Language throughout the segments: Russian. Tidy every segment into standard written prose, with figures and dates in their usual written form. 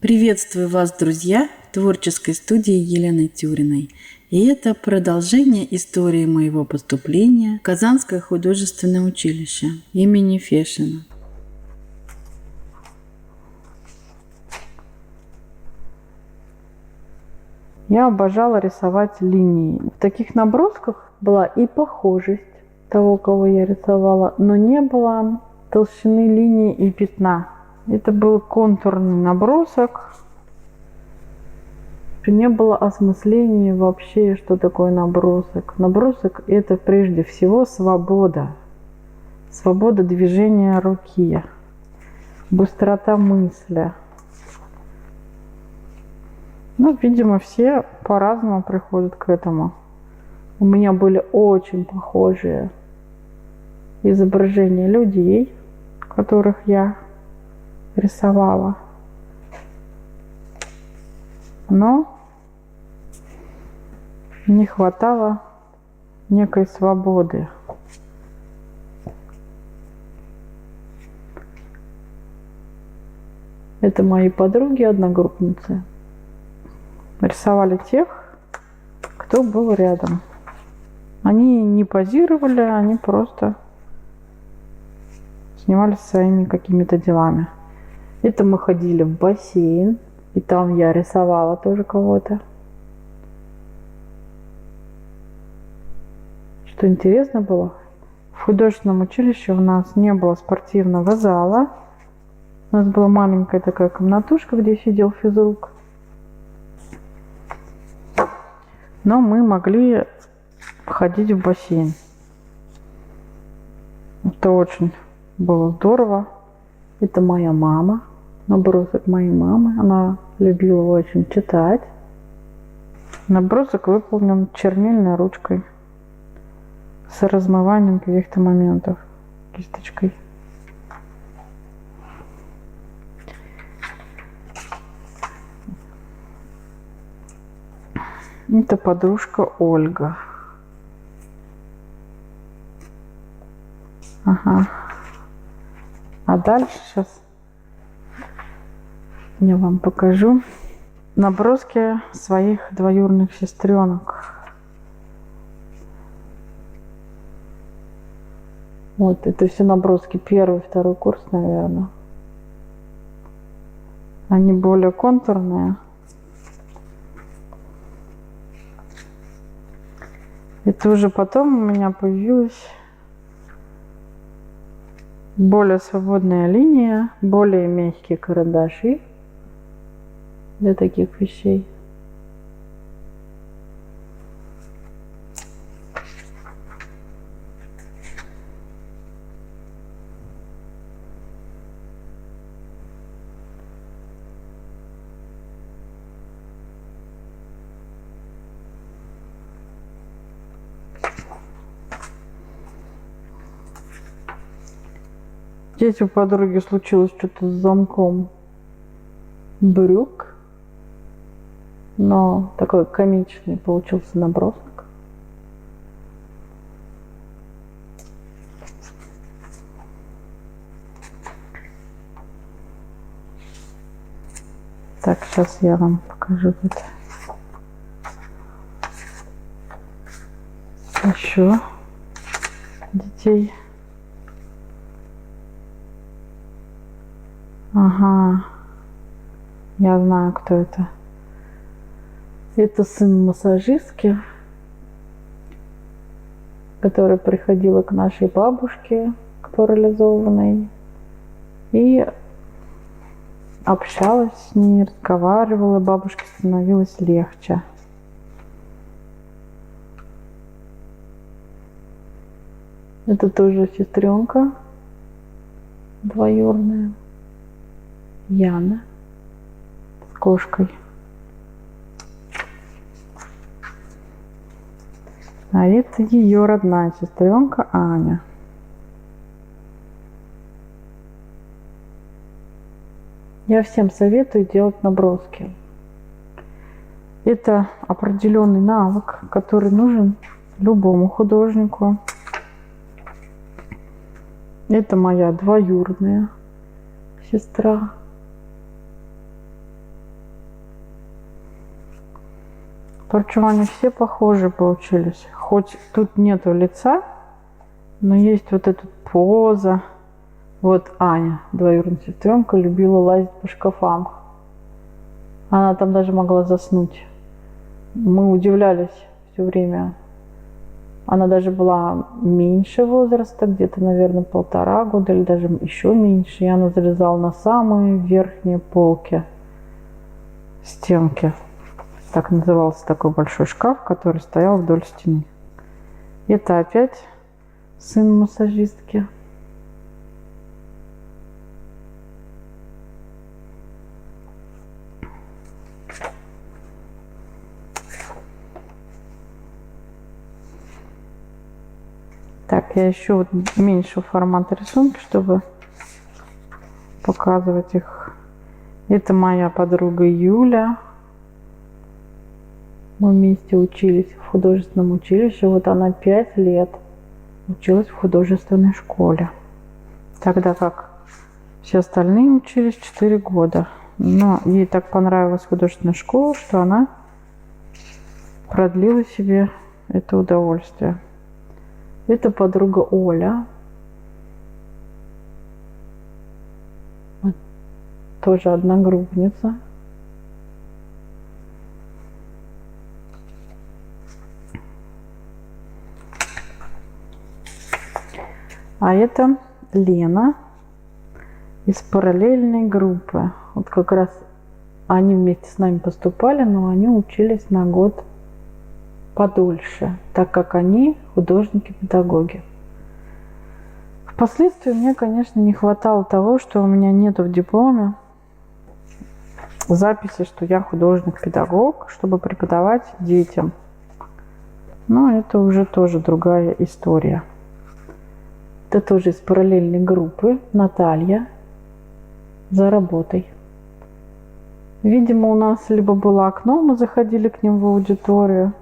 Приветствую вас, друзья, в творческой студии Елены Тюриной. И это продолжение истории моего поступления в Казанское художественное училище имени Фешина. Я обожала рисовать линии. В таких набросках была и похожесть того, кого я рисовала, но не было толщины линии и пятна. Это был контурный набросок. Не было осмысления вообще, что такое набросок. Набросок – это прежде всего свобода. Свобода движения руки, быстрота мысли. Видимо, все по-разному приходят к этому. У меня были очень похожие изображения людей, которых я рисовала. Но не хватало некой свободы. Это мои подруги, одногруппницы. Рисовали тех, кто был рядом. Они не позировали, они просто занимались своими какими-то делами. Это мы ходили в бассейн, и там я рисовала тоже кого-то. Что интересно было, в художественном училище у нас не было спортивного зала. У нас была маленькая такая комнатушка, где сидел физрук. Но мы могли ходить в бассейн. Это очень было здорово. Это моя мама, набросок моей мамы. Она любила очень читать. Набросок выполнен чернильной ручкой с размыванием каких-то моментов кисточкой. Это подружка Ольга. Ага. А дальше сейчас я вам покажу наброски своих двоюродных сестренок. Вот это все наброски первый, второй курс, наверное. Они более контурные. Это уже потом у меня появилась более свободная линия, более мягкие карандаши для таких вещей. Здесь у подруги случилось что-то с замком брюк, но такой комичный получился набросок. Так, сейчас я вам покажу тут еще детей. Ага, я знаю, кто это. Это сын массажистки, которая приходила к нашей бабушке, к парализованной, и общалась с ней, разговаривала, бабушке становилось легче. Это тоже сестренка двоюродная. Яна с кошкой. А это ее родная сестренка Аня. Я всем советую делать наброски. Это определенный навык, который нужен любому художнику. Это моя двоюродная сестра. Причем они все похожи получились. Хоть тут нету лица, но есть вот эта поза. Вот Аня, двоюродная сестренка, любила лазить по шкафам. Она там даже могла заснуть. Мы удивлялись все время. Она даже была меньше возраста, где-то, наверное, 1,5 года или даже еще меньше. И она залезала на самые верхние полки стенки. Так назывался такой большой шкаф, который стоял вдоль стены. Это опять сын массажистки. Так, я еще вот меньшего формата рисунки, чтобы показывать их. Это моя подруга Юля. Мы вместе учились в художественном училище. Вот она 5 лет училась в художественной школе. Тогда как все остальные учились 4 года. Но ей так понравилась художественная школа, что она продлила себе это удовольствие. Это подруга Оля. Тоже одногруппница. А это Лена из параллельной группы. Вот как раз они вместе с нами поступали, но они учились на год подольше, так как они художники-педагоги. Впоследствии мне, конечно, не хватало того, что у меня нету в дипломе записи, что я художник-педагог, чтобы преподавать детям. Но это уже тоже другая история. Это тоже из параллельной группы Наталья за работой. Видимо, у нас либо было окно, мы заходили к ним в аудиторию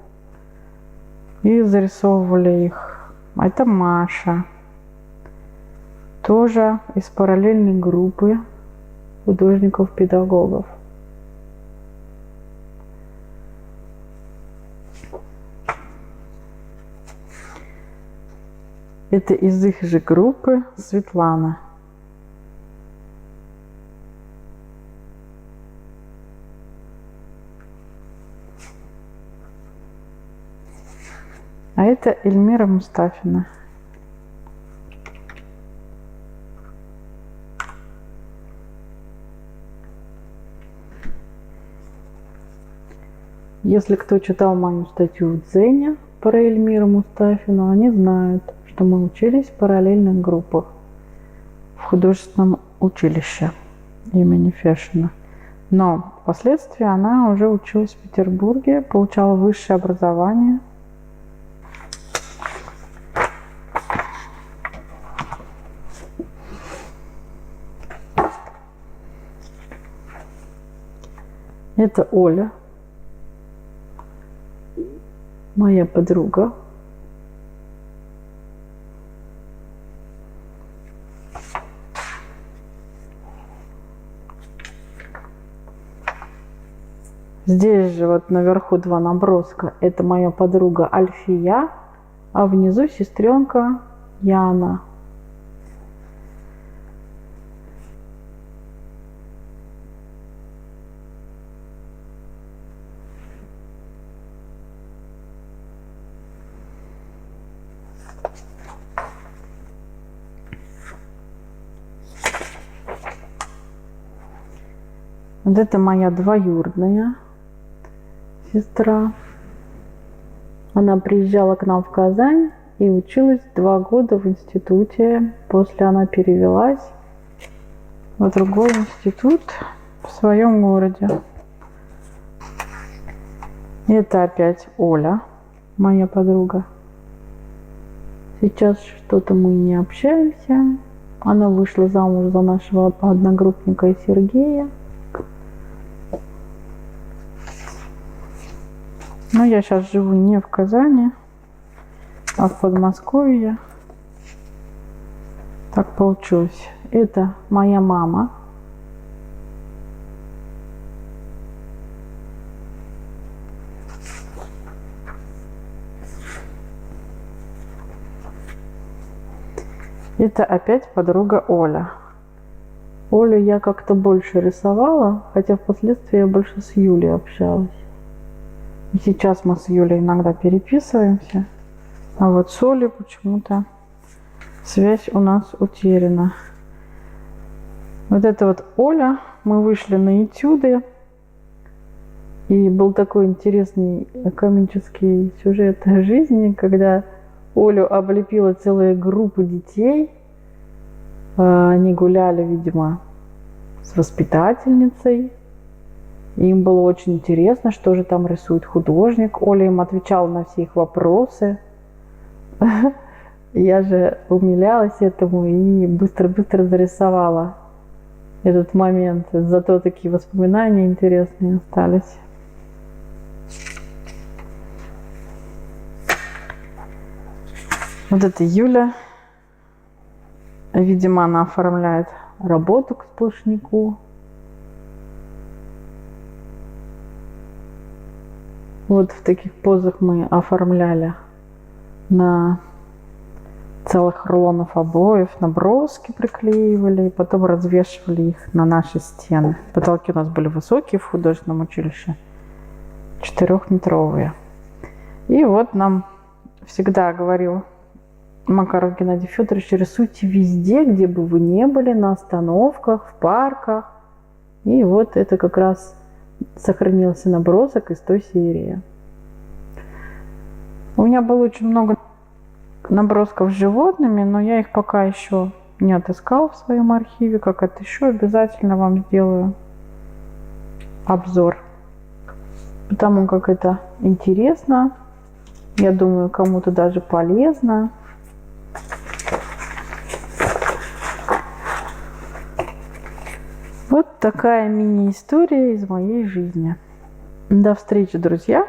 и зарисовывали их. А это Маша. Тоже из параллельной группы художников-педагогов. Это из их же группы Светлана. А это Эльмира Мустафина. Если кто читал мою статью в Дзене про Эльмиру Мустафину, они знают, что мы учились в параллельных группах в художественном училище имени Фешина. Но впоследствии она уже училась в Петербурге, получала высшее образование. Это Оля, моя подруга. Здесь же вот наверху 2 наброска. Это моя подруга Альфия, а внизу сестренка Яна. Вот это моя двоюродная сестра. Она приезжала к нам в Казань и училась 2 года в институте. После она перевелась в другой институт в своем городе. Это опять Оля, моя подруга. Сейчас что-то мы не общаемся. Она вышла замуж за нашего одногруппника Сергея. Но я сейчас живу не в Казани, а в Подмосковье. Так получилось. Это моя мама. Это опять подруга Оля. Олю я как-то больше рисовала, хотя впоследствии я больше с Юлей общалась. И сейчас мы с Юлей иногда переписываемся, а вот с Олей почему-то связь у нас утеряна. Вот это вот Оля, мы вышли на этюды, и был такой интересный комический сюжет жизни, когда Олю облепила целая группа детей. Они гуляли, видимо, с воспитательницей. Им было очень интересно, что же там рисует художник. Оля им отвечала на все их вопросы. Я же умилялась этому и быстро-быстро зарисовала этот момент. Зато такие воспоминания интересные остались. Вот это Юля. Видимо, она оформляет работу к сплошняку. Вот в таких позах мы оформляли на целых рулонов обоев, наброски приклеивали, и потом развешивали их на наши стены. Потолки у нас были высокие в художественном училище, 4-метровые. И вот нам всегда говорил Макаров Геннадий Федорович: рисуйте везде, где бы вы ни были, на остановках, в парках. И вот это как раз сохранился набросок из той серии. У меня было очень много набросков с животными, но я их пока еще не отыскала в своем архиве. Как отыщу, обязательно вам сделаю обзор. Потому как это интересно. Я думаю, кому-то даже полезно. Вот такая мини-история из моей жизни. До встречи, друзья,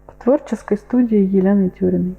в творческой студии Елены Тюриной.